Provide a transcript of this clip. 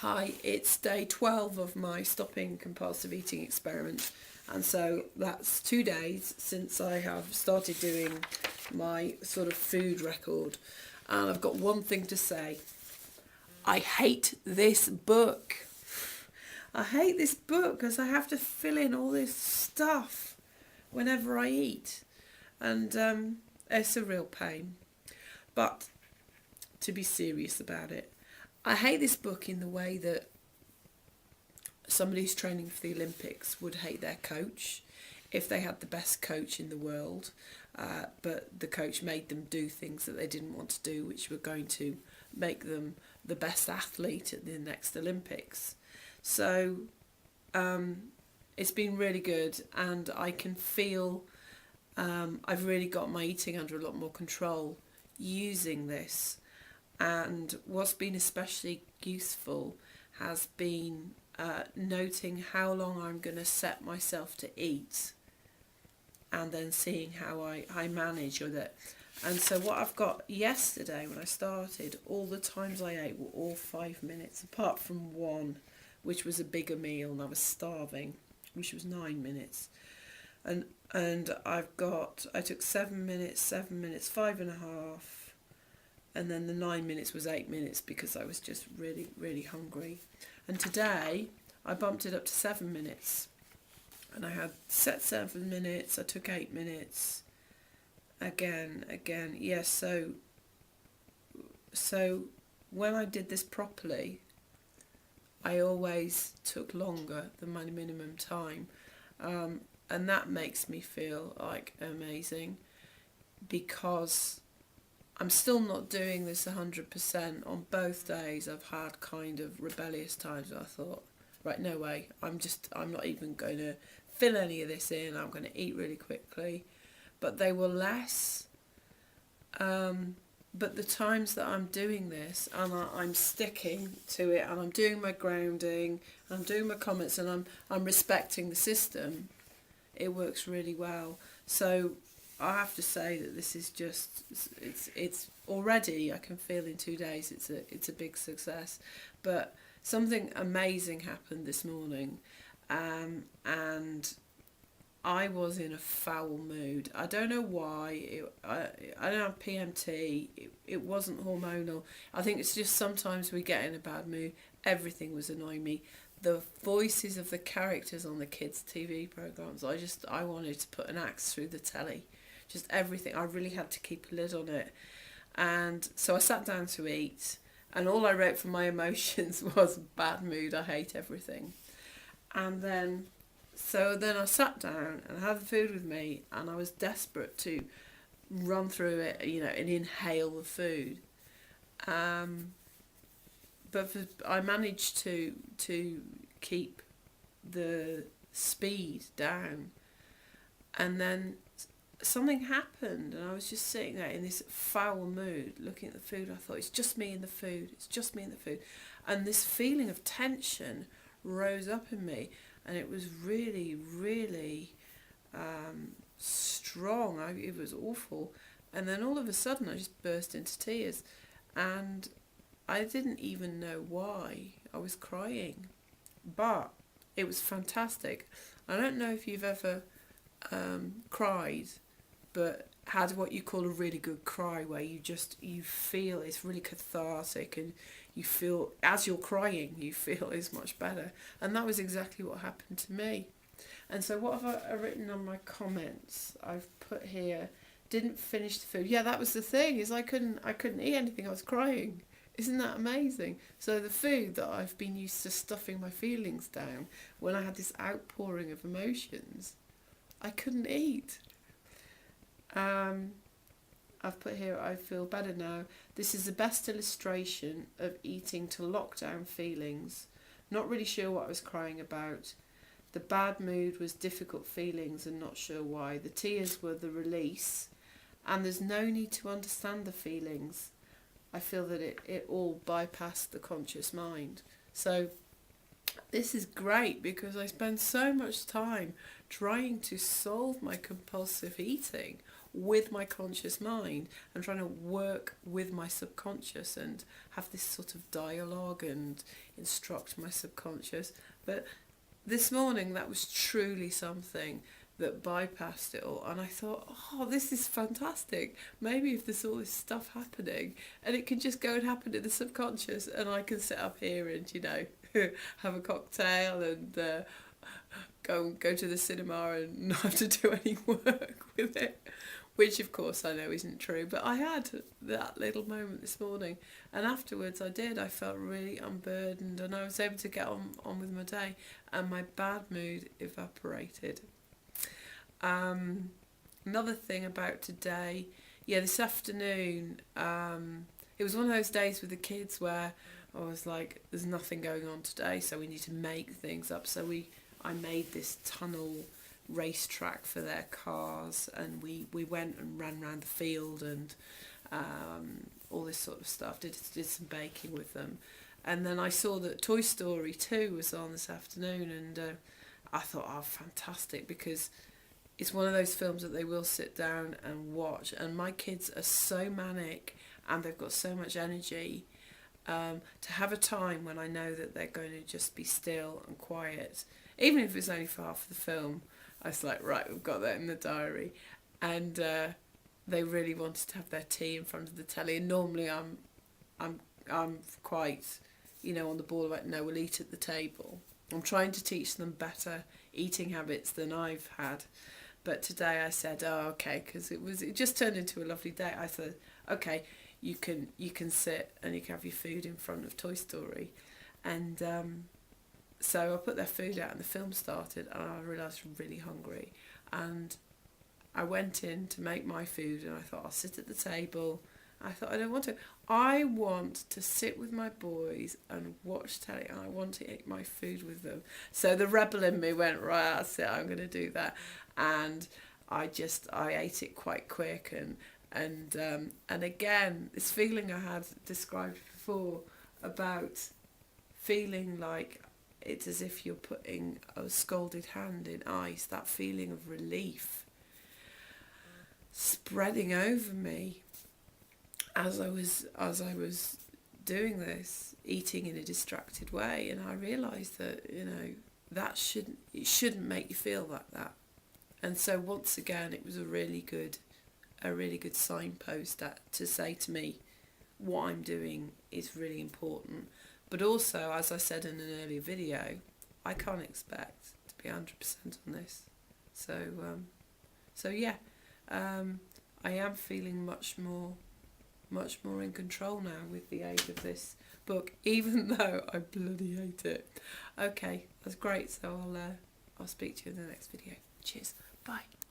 Hi, it's day 12 of my stopping compulsive eating experiment, and so that's 2 days since I have started doing my sort of food record, and I've got one thing to say. I hate this book. I hate this book because I have to fill in all this stuff whenever I eat, and it's a real pain. But to be serious about it, I hate this book in the way that somebody who's training for the Olympics would hate their coach if they had the best coach in the world, but the coach made them do things that they didn't want to do, which were going to make them the best athlete at the next Olympics. So it's been really good, and I can feel I've really got my eating under a lot more control using this. And what's been especially useful has been noting how long I'm going to set myself to eat, and then seeing how I manage with it. And so what I've got yesterday when I started, all the times I ate were all 5 minutes, apart from one, which was a bigger meal and I was starving, which was 9 minutes. And I took 7 minutes, 5.5, and then the 9 minutes was 8 minutes because I was just really, really hungry. And today I bumped it up to 7 minutes, and I had set 7 minutes. I took 8 minutes. Again. Yes. So when I did this properly, I always took longer than my minimum time, and that makes me feel like amazing, because I'm still not doing this 100%. On both days I've had kind of rebellious times where I thought, right, no way, I'm not even going to fill any of this in, I'm going to eat really quickly. But they were less. But the times that I'm doing this, and I'm sticking to it, and I'm doing my grounding, I'm doing my comments, and I'm respecting the system, it works really well. So I have to say that this is just, it's already, I can feel in 2 days it's a big success. But something amazing happened this morning, and I was in a foul mood. I don't know why. I don't have PMT. It wasn't hormonal. I think it's just sometimes we get in a bad mood. Everything was annoying me. The voices of the characters on the kids' TV programmes, I wanted to put an axe through the telly. Just everything. I really had to keep a lid on it. And so I sat down to eat, and all I wrote for my emotions was bad mood, I hate everything. And then I sat down and had the food with me, and I was desperate to run through it, and inhale the food. But I managed to keep the speed down, and then something happened, and I was just sitting there in this foul mood looking at the food. I thought, it's just me and the food, and this feeling of tension rose up in me, and it was really, really strong. It was awful. And then all of a sudden I just burst into tears, and I didn't even know why I was crying, but it was fantastic. I don't know if you've ever cried, but had what you call a really good cry, where you feel it's really cathartic, and you feel, as you're crying, you feel it's much better. And that was exactly what happened to me. And so what have I written on my comments? I've put here, didn't finish the food. Yeah, that was the thing, is I couldn't eat anything, I was crying. Isn't that amazing? So the food that I've been used to stuffing my feelings down, when I had this outpouring of emotions, I couldn't eat. I've put here, I feel better now. This is the best illustration of eating to lock down feelings. Not really sure what I was crying about. The bad mood was difficult feelings and not sure why. The tears were the release, and there's no need to understand the feelings. I feel that it all bypassed the conscious mind. So this is great, because I spend so much time trying to solve my compulsive eating with my conscious mind and trying to work with my subconscious and have this sort of dialogue and instruct my subconscious. But this morning, that was truly something that bypassed it all, and I thought, oh, this is fantastic. Maybe if there's all this stuff happening and it can just go and happen in the subconscious, and I can sit up here and, you know, have a cocktail and go to the cinema and not have to do any work with it, which of course I know isn't true, but I had that little moment this morning, and afterwards I felt really unburdened, and I was able to get on with my day, and my bad mood evaporated. Another thing about today, this afternoon, it was one of those days with the kids where I was like, there's nothing going on today, so we need to make things up. So I made this tunnel racetrack for their cars, and we went and ran around the field and all this sort of stuff, did some baking with them. And then I saw that Toy Story 2 was on this afternoon, and I thought, oh, fantastic, because it's one of those films that they will sit down and watch, and my kids are so manic and they've got so much energy, to have a time when I know that they're going to just be still and quiet, even if it's only for half the film. I was like, right, we've got that in the diary. And they really wanted to have their tea in front of the telly, and normally I'm quite, on the ball about, no, we'll eat at the table. I'm trying to teach them better eating habits than I've had. But today I said, oh, okay, because it just turned into a lovely day. I said, okay, you can sit and you can have your food in front of Toy Story. And so I put their food out and the film started, and I realised I was really hungry. And I went in to make my food, and I thought, I'll sit at the table. I thought, I don't want to. I want to sit with my boys and watch telly, and I want to eat my food with them. So the rebel in me went, right, that's it, I'm going to do that. And I ate it quite quick, and again, this feeling I had described before about feeling like it's as if you're putting a scalded hand in ice, that feeling of relief spreading over me as I was doing this, eating in a distracted way. And I realised that, it shouldn't make you feel like that. And so once again, it was a really good signpost to say to me, what I'm doing is really important. But also, as I said in an earlier video, I can't expect to be 100% on this. So yeah, I am feeling much more in control now with the aid of this book, even though I bloody hate it. Okay, that's great. So I'll speak to you in the next video. Cheers. Bye.